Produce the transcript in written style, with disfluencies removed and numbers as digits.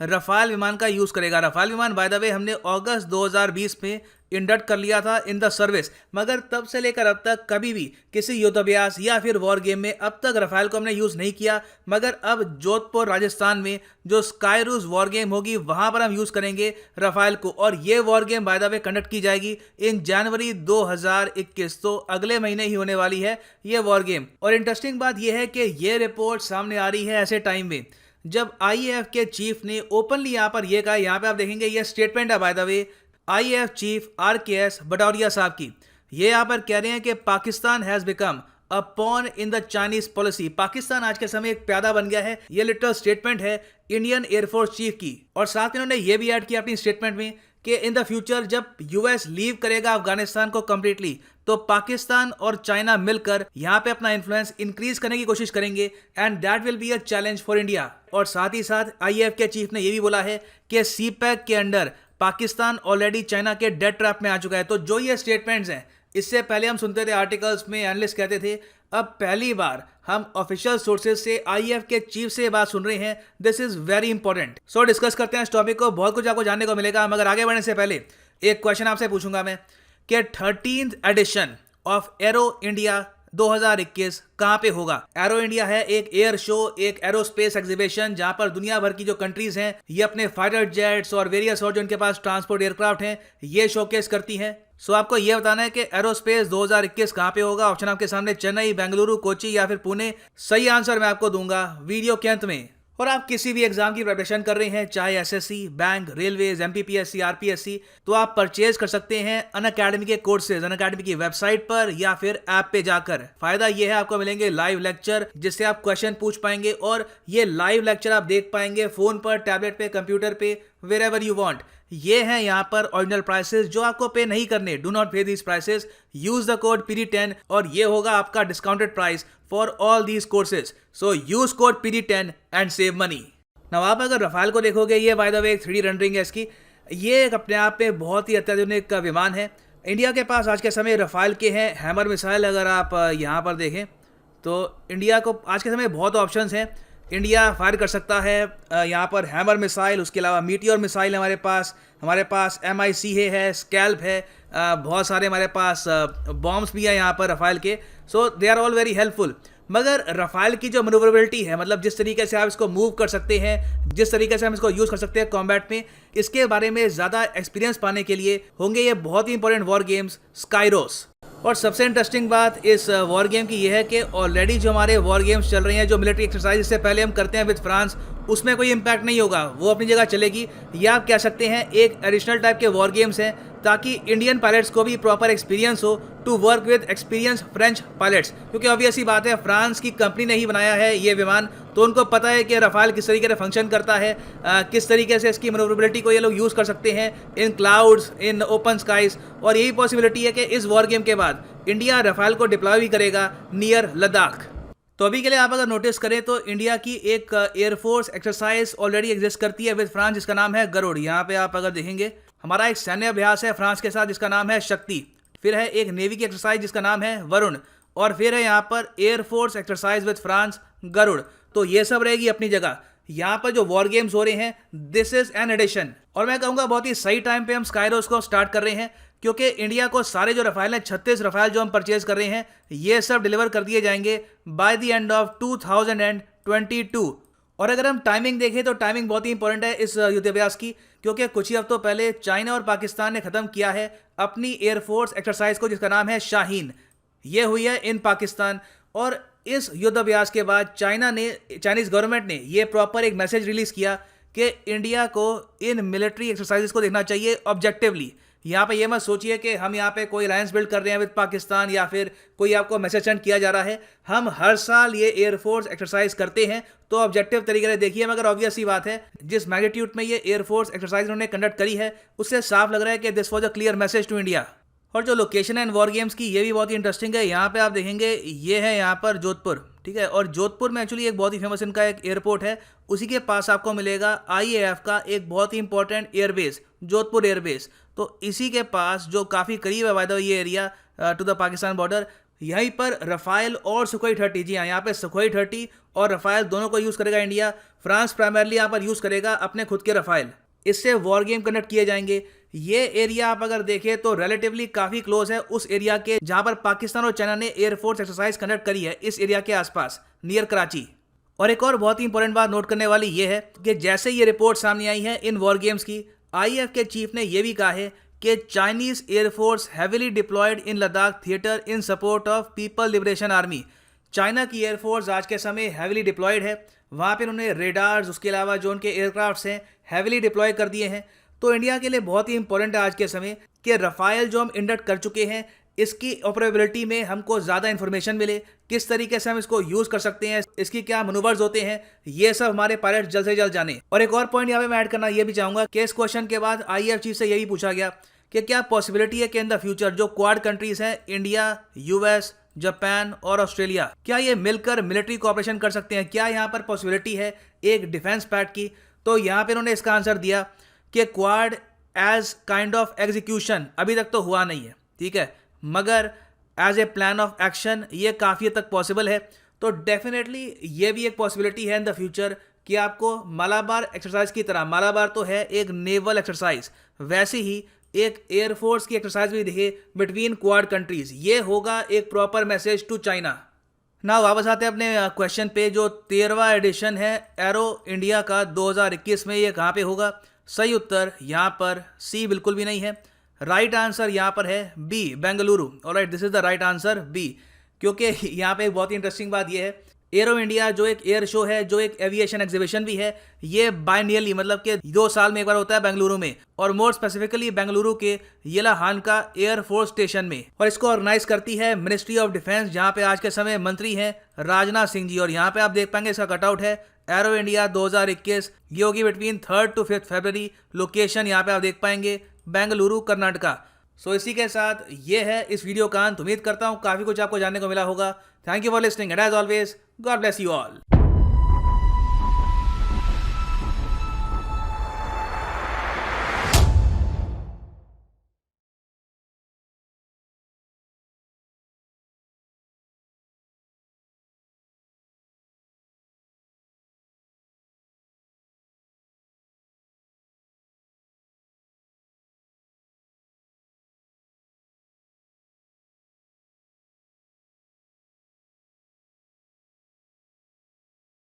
Rafale विमान का use करेगा। रफाल विमान बाय द वे हमने अगस्त 2020 में इंडक्ट कर लिया था इन द सर्विस, मगर तब से लेकर अब तक कभी भी किसी युद्धाभ्यास या फिर वॉर गेम में अब तक रफाल को हमने यूज नहीं किया। मगर अब जोधपुर राजस्थान में जो स्काईरूज वॉर गेम होगी वहां पर हम यूज करेंगे रफाल को, और ये war game bye the way conduct की जाएगी इन जनवरी 2021, तो अगले महीने ही होने वाली है ये वॉर गेम। और इंटरेस्टिंग बात यह है कि ये रिपोर्ट सामने आ रही है ऐसे टाइम में जब आईएएफ के चीफ ने ओपनली यहां पर यह कहा, यहां पे आप देखेंगे ये स्टेटमेंट है by the way IAF chief RKS Bhadauria साहब की। ये यहां पर कह रहे हैं कि Pakistan has become a pawn in the Chinese policy. Pakistan आज के समय एक प्यादा बन गया है, ये लिटरल स्टेटमेंट है इंडियन एयरफोर्स चीफ की। और साथ में उन्होंने ये भी ऐड किया अपनी स्टेटमेंट में कि इन द फ्यूचर जब यूएस लीव करेगा अफगानिस्तान को कंप्लीटली, तो पाकिस्तान और चाइना मिलकर यहां पे अपना इन्फ्लुएंस इंक्रीज करने की कोशिश करेंगे and that will be a challenge for India. और साथ ही साथ आईएएफ के चीफ ने यह भी बोला है कि सीपैक के अंडर पाकिस्तान ऑलरेडी चाइना के डेथ ट्रैप में आ चुका है। तो जो ये स्टेटमेंट्स हैं, इससे पहले हम सुनते थे आर्टिकल्स में एनालिस्ट कहते थे, अब पहली बार हम ऑफिशियल सोर्सेज से आईएएफ के चीफ से बात सुन रहे हैं। This is very important. So discuss करते हैं इस टॉपिक को, बहुत कुछ आपको जानने को मिलेगा। मगर आगे बढ़ने से पहले एक क्वेश्चन आपसे पूछूंगा मैं कि 13th addition of arrow India 2021 कहां पे होगा। एरो इंडिया है एक एयर शो, एक एरोस्पेस एग्जीबिशन जहां पर दुनिया भर की जो कंट्रीज हैं ये अपने फाइटर जेट्स और वेरियस और जो उनके पास ट्रांसपोर्ट एयरक्राफ्ट हैं ये शोकेस करती हैं। सो आपको ये बताना है कि एरोस्पेस 2021 कहां पे होगा। ऑप्शन आपके सामने चेन्नई, बेंगलुरु, कोची या फिर पुणे। सही आंसर मैं आपको दूंगा वीडियो के अंत में। और आप किसी भी एग्जाम की प्रिपरेशन कर रहे हैं, चाहे SSC, bank, railways, MPPSC, RPSC, तो आप परचेज कर सकते हैं अनअकैडमी के कोर्सेज अनअकैडमी की वेबसाइट पर या फिर ऐप पे जाकर। फायदा यह है आपको मिलेंगे लाइव लेक्चर जिससे आप क्वेश्चन पूछ पाएंगे, और ये लाइव लेक्चर आप देख पाएंगे फोन पर, टैबलेट पे, कंप्यूटर पे, वेयर यू वांट। ये हैं यहाँ पर ओरिजिनल प्राइसेस जो आपको पे नहीं करने। डू नॉट पे these prices, use the code PD10 और ये होगा आपका discounted price for all these courses. So use code PD10 and save money. Now आप अगर रफाल को देखोगे, ये बाय द वे एक 3D रेंडरिंग है इसकी। ये एक अपने आप में बहुत ही अत्याधुनिक विमान है। इंडिया के पास आज के समय रफाल के हैं हैमर मिसाइल। अगर आप यहाँ पर देखें तो इंडिया को आज के समय बहुत ऑप्शंस हैं। इंडिया फायर कर सकता है यहाँ पर हैमर मिसाइल, उसके अलावा मीटियोर मिसाइल हमारे पास MIC है, स्कैल्प है, बहुत सारे हमारे पास बॉम्ब्स भी हैं यहाँ पर रफाल के। So they are all very helpful. मगर रफाल की जो मनूवरेबिलिटी है, मतलब जिस तरीके से आप इसको मूव कर सकते हैं, जिस तरीके से हम इसको यूज़ कर सकते हैं कॉम्बैट में, इसके बारे में ज़्यादा एक्सपीरियंस पाने के लिए होंगे ये बहुत ही इंपॉर्टेंट वॉर गेम्स स्काईरोस। और सबसे इंटरेस्टिंग बात इस वॉर गेम की यह है कि ऑलरेडी जो हमारे वॉर गेम्स चल रही हैं, जो मिलिट्री एक्सरसाइज इससे पहले हम करते हैं विद फ्रांस, उसमें कोई इम्पैक्ट नहीं होगा, वो अपनी जगह चलेगी। या आप कह सकते हैं एक एडिशनल टाइप के वॉर गेम्स हैं ताकि इंडियन पायलट्स को भी प्रॉपर एक्सपीरियंस हो to work with experience French pilots. क्योंकि ऑब्वियस ही बात है, फ्रांस की कंपनी ने ही बनाया है ये विमान, तो उनको पता है कि रफाल किस तरीके से फंक्शन करता है, किस तरीके से इसकी मनोवरेबिलिटी को ये लोग यूज़ कर सकते हैं in clouds, in open skies. और यही पॉसिबिलिटी है कि इस वॉर गेम के बाद इंडिया रफाल को डिप्लॉय भी करेगा नियर लद्दाख। तो अभी के लिए आप अगर नोटिस करें तो इंडिया की एक एयरफोर्स एक्सरसाइज ऑलरेडी एग्जिस्ट करती है विद फ्रांस, जिसका नाम है गरुड़। यहाँ पे आप अगर देखेंगे हमारा एक सैन्य अभ्यास है फ्रांस के साथ जिसका नाम है शक्ति। फिर है एक नेवी की एक्सरसाइज जिसका नाम है वरुण, और फिर है यहाँ पर air force exercise with France Garuda. तो ये सब रहेगी अपनी जगह। यहाँ पर जो वॉर गेम्स हो रहे हैं, दिस इज एन एडिशन। और मैं कहूँगा बहुत ही सही टाइम पे हम स्काईरोस को स्टार्ट कर रहे हैं, क्योंकि इंडिया को सारे जो रफाल हैं, 36 रफाल जो हम परचेज कर रहे हैं, ये सब डिलीवर कर दिए जाएंगे बाय द एंड ऑफ 2022। और अगर हम टाइमिंग देखें तो टाइमिंग बहुत ही इंपॉर्टेंट है इस युद्धाभ्यास की, क्योंकि कुछ ही हफ्तों पहले चाइना और पाकिस्तान ने खत्म किया है अपनी एयरफोर्स एक्सरसाइज को जिसका नाम है शाहीन। ये हुई है इन पाकिस्तान। और इस युद्धाभ्यास के बाद चाइनीज गवर्नमेंट ने ये प्रॉपर एक मैसेज रिलीज किया कि इंडिया को इन मिलिट्री एक्सरसाइजेस को देखना चाहिए ऑब्जेक्टिवली। यहाँ पे ये मत सोचिए कि हम यहाँ पे कोई अलायंस बिल्ड कर रहे हैं विद पाकिस्तान या फिर कोई आपको मैसेज सेंड किया जा रहा है। हम हर साल ये एयरफोर्स एक्सरसाइज करते हैं, तो ऑब्जेक्टिव तरीके से देखिए। मगर ऑब्वियस ही बात है, जिस मैग्नीट्यूड में ये एयरफोर्स एक्सरसाइज उन्होंने कंडक्ट करी है, उससे साफ लग रहा है कि this was a clear message to India. और जो लोकेशन है इन वॉर गेम्स की, ये भी बहुत ही इंटरेस्टिंग है। यहाँ पे आप देखेंगे ये है यहाँ पर जोधपुर, ठीक है। और जोधपुर में एक्चुअली एक बहुत ही फेमस इनका एक एयरपोर्ट है, उसी के पास आपको मिलेगा आईएएफ का एक बहुत ही इंपॉर्टेंट एयरबेस, जोधपुर एयरबेस। तो इसी के पास जो काफ़ी करीब है बाय द वे ये area to the Pakistan border, यहीं पर रफाल और सुखोई 30, जी हाँ, यहाँ पे सुखोई 30 और रफाल दोनों को यूज़ करेगा इंडिया। फ्रांस प्राइमरली यहाँ पर यूज़ करेगा अपने खुद के रफाल। इससे वॉर गेम कंडक्ट किए जाएंगे। ये एरिया आप अगर देखें तो रिलेटिवली काफ़ी क्लोज है उस एरिया के जहाँ पर पाकिस्तान और चाइना ने एयरफोर्स एक्सरसाइज कंडक्ट करी है, इस एरिया के आसपास नियर कराची। और एक और बहुत ही इंपॉर्टेंट बात नोट करने वाली ये है कि जैसे ये रिपोर्ट सामने आई है इन वॉर गेम्स की, आईएफ के चीफ ने यह भी कहा है कि Chinese air force heavily deployed in Ladakh theatre in support of People Liberation Army. China की एयरफोर्स आज के समय हैविली डिप्लॉयड है, वहाँ पर उन्होंने रेडार्स, उसके अलावा जो उनके एयरक्राफ्ट्स हैं हैविली डिप्लॉय कर दिए हैं। तो इंडिया के लिए बहुत ही इंपॉर्टेंट है आज के समय कि रफाल जो हम इंडक्ट कर चुके हैं इसकी ऑपरेबिलिटी में हमको ज़्यादा इन्फॉर्मेशन मिले, किस तरीके से हम इसको यूज़ कर सकते हैं, इसकी क्या मनूवर्स होते हैं, ये सब हमारे पायलट जल्द से जल्द जाने। और एक और पॉइंट यहाँ पे मैं ऐड करना ये भी चाहूँगा कि इस क्वेश्चन के बाद आईएएफ चीफ से यही पूछा गया कि क्या पॉसिबिलिटी है कि इन द फ्यूचर जो क्वाड कंट्रीज हैं इंडिया, यूएस, जापान और ऑस्ट्रेलिया, क्या ये मिलकर मिलिट्री कोऑपरेशन कर सकते हैं, क्या यहाँ पर पॉसिबिलिटी है एक डिफेंस पैक्ट की। तो यहाँ पे उन्होंने इसका आंसर दिया कि Quad as kind of execution अभी तक तो हुआ नहीं है, ठीक है, मगर as a plan of action ये काफ़ी हद तक पॉसिबल है। तो डेफिनेटली ये भी एक पॉसिबिलिटी है इन द फ्यूचर कि आपको मालाबार एक्सरसाइज की तरह, मालाबार तो है एक नेवल एक्सरसाइज, वैसे ही एक एयरफोर्स की एक्सरसाइज भी दिखे बिटवीन क्वाड कंट्रीज। ये होगा एक प्रॉपर मैसेज टू चाइना। ना वापस आते हैं अपने क्वेश्चन पे। जो 13वां एडिशन है एरो इंडिया का 2021 में, ये कहाँ पे होगा? सही उत्तर यहाँ पर सी बिल्कुल भी नहीं है। राइट आंसर यहाँ पर है B, Bengaluru. Alright, this is the right answer B, क्योंकि यहाँ पे एक बहुत ही इंटरेस्टिंग बात ये है, एरो इंडिया जो एक एयर शो है, जो एक एविएशन एग्जीबिशन भी है, ये बाइनियरली मतलब कि 2 साल में एक बार होता है बेंगलुरु में, और मोर स्पेसिफिकली बेंगलुरु के येलाहानका एयर फोर्स स्टेशन में। और इसको ऑर्गेनाइज करती है मिनिस्ट्री ऑफ डिफेंस, जहाँ पे आज के समय मंत्री हैं राजनाथ सिंह जी। और यहाँ पे आप देख पाएंगे इसका कटआउट है एरो इंडिया 2021। ये होगी between 3rd to 5th February. Location यहाँ पे आप देख पाएंगे बेंगलुरु, कर्नाटका। सो इसी के साथ ये है इस वीडियो का अंत। उम्मीद करता हूँ काफ़ी कुछ आपको जानने को मिला होगा। Thank you for listening and as always God bless you all.